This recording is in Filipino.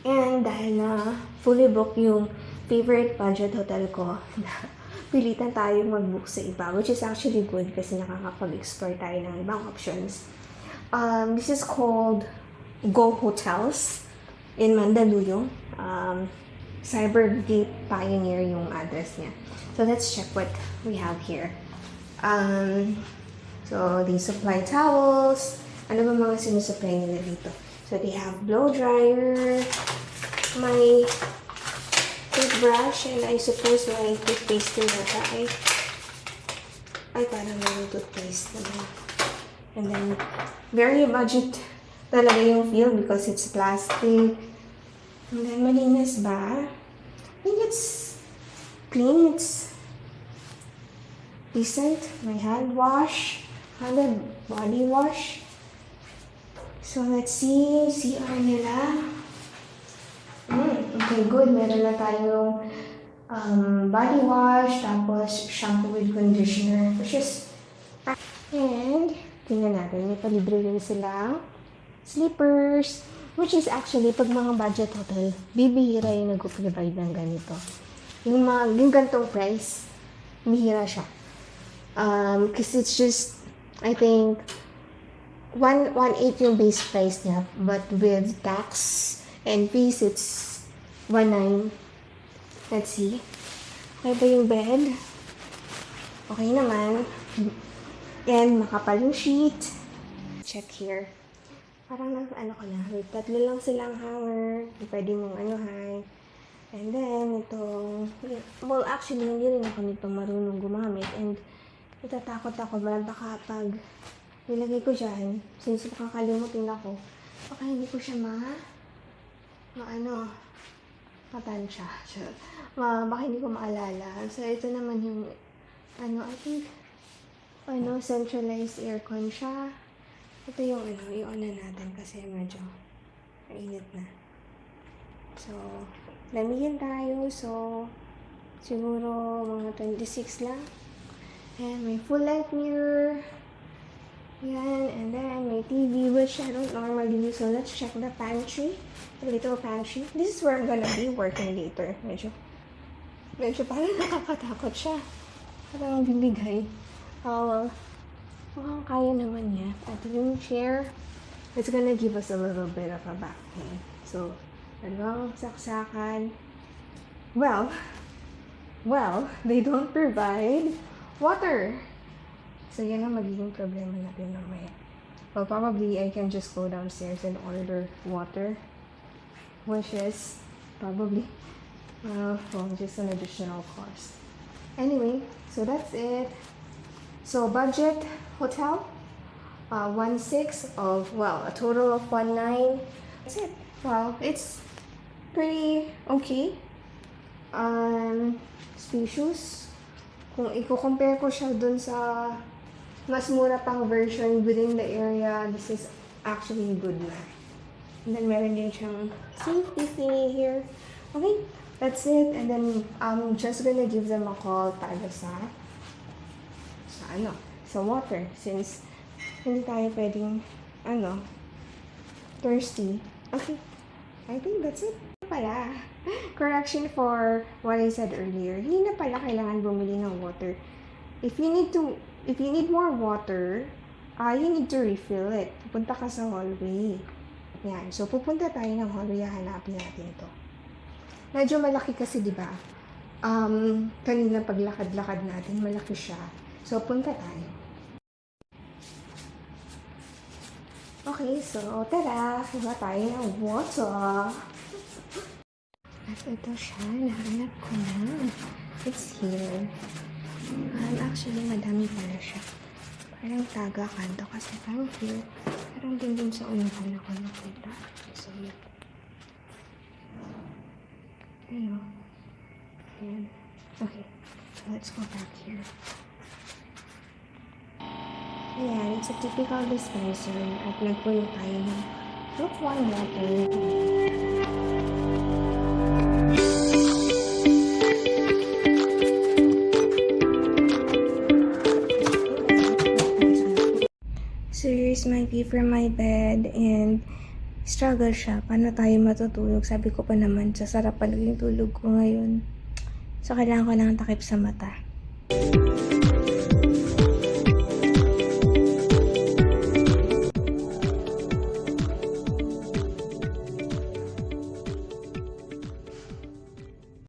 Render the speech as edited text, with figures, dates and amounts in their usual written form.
And dahil na fully booked yung favorite budget hotel ko, pilitan tayo mag-book sa iba, which is actually good kasi nakakapag-explore tayo ng ibang options. This is called Go Hotels in Mandaluyong. Cybergate Pioneer yung address niya. So let's check what we have here. So they supply towels. Ano ba mga sinusupply nila dito? So they have blow dryer, my toothbrush, and I suppose my toothpaste din nata ay parang may toothpaste naman. And then very budget talaga yung feel because it's plastic. And then malinis ba? I think it's clean, it's decent. My hand wash, body wash. So let's see, CR nila. Okay, good. Meron na tayong body wash, tapos shampoo with conditioner, which is... And, tingnan natin, may palibre rin sila slippers, which is actually, pag mga budget hotel, bibihira yung nag-provide ng ganito. Yung gantong price, bihira siya. Kasi it's just, I think, 1.8 yung base price niya, but with tax and fees, it's 1.9. Let's see. Okay ba yung bed? Okay naman. And makapal yung sheet. Check here. Parang ano ko na, wait, 3 lang silang hanger. Pwede mong anuhan. And then, itong, well, actually, hindi rin ako nito marunong gumamit. And, itatakot ako ba, baka pag nilagay ko dyan, since makakalimutin ako, baka hindi ko siya matansya. Baka hindi ko maalala. So, ito naman yung, I think, centralized aircon siya. Ito yung, i-on na natin kasi medyo mainit na. So, lamigin tayo. So, siguro mga 26 lang. And may full length mirror. Yan, and then may TV, which I don't normally use. So let's check the pantry. The little pantry. This is where I'm gonna be working later. Medyo parang nakakatakot siya. Parang bibigay. Mukhang kaya naman niya. Ito yung chair. It's gonna give us a little bit of a back pain. So, dalawang saksakan. Well, they don't provide water. So, yan ang magiging problema natin mamaya. Well, probably I can just go downstairs and order water, which is probably just an additional cost. Anyway, so that's it. So, budget hotel, 1.6 of, well, a total of 1.9. That's it. Well, it's pretty okay. Spacious. Kung i-compare ko siya dun sa mas mura pang version within the area, this is actually good na. And then meron din siyang safety thingy here. Okay, that's it. And then I'm just gonna give them a call para sa water. Since hindi tayo pwedeng, thirsty. Okay, I think that's it. Pala. Correction for what I said earlier. Hindi na pala kailangan bumili ng water. If you need more water, you need to refill it. Pupunta ka sa hallway. Yan. So, pupunta tayo ng hallway. Hanapin natin ito. Medyo malaki kasi, di ba? Kanina paglakad-lakad natin, malaki siya. So, punta tayo. Okay, so, tara. Hiwa tayo ng water. At ito siya. Nahanap ko na. It's here. Actually, madami pala siya. Parang taga kanto kasi parang here. Parang din sa unahan ako nakita. So, yun. Ayan. Okay. So, let's go back here. Ayan. It's a typical dispenser. At nagpuno tayo ng lukewarm water. So here's my view from my bed, and nag-struggle siya. Paano tayo matutulog? Sabi ko pa naman, sa sarap pa naging tulog ko ngayon. So, kailangan ko ng takip sa mata.